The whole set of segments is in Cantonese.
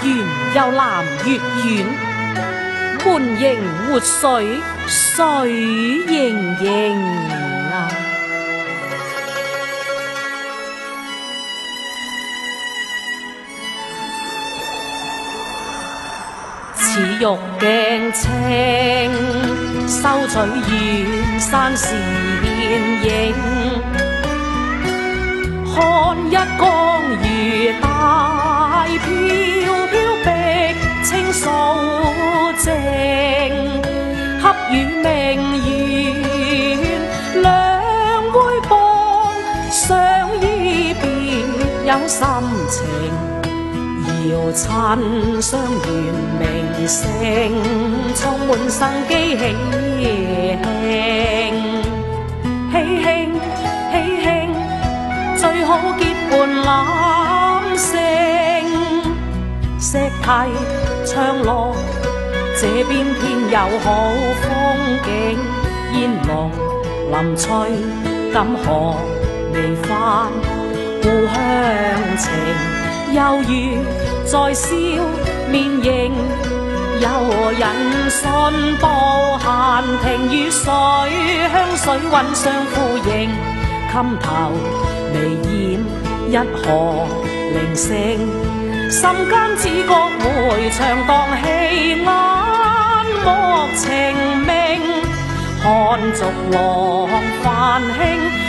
緣又南月圓，門迎活水水盈盈啊！似玉鏡青，收取遠山倩影。看一江魚大飄飄，碧青素淨，恰與明月兩杯半，相依別有心情。搖襯雙圓明星，充滿生機喜慶，喜慶喜慶，最好結伴攬勝。石堤長樂，這邊偏有好風景。煙籠林翠，今何未返故鄉情？猶如在笑面迎，有人信步閒庭，與水香水韻相呼應。襟頭微染一河靈性，心間只覺回腸蕩氣，眼目情明。看逐浪繁興，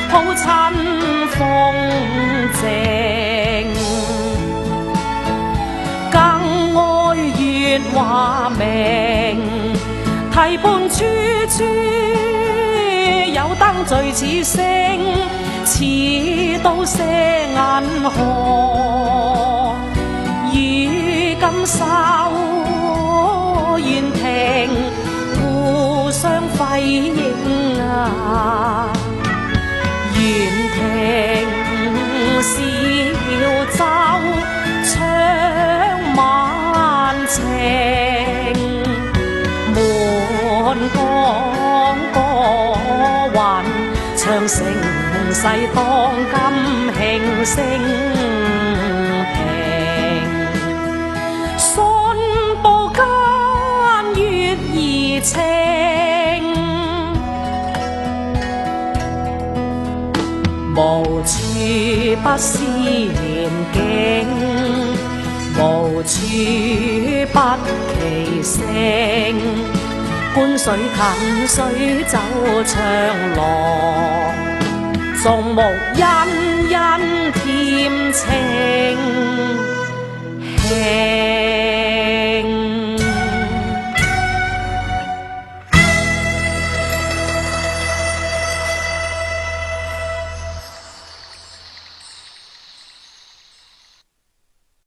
好親風靜。月華明，堤畔處處有燈聚似星，似刀些銀河，與今宵緣停，互相輝映啊！緣停小舟唱晚情，滿江歌韻唱盛世，當今慶聲平。信步間月兒情，無處不思念境，無處不其聲。觀水近水走長廊，眾目欣欣添情。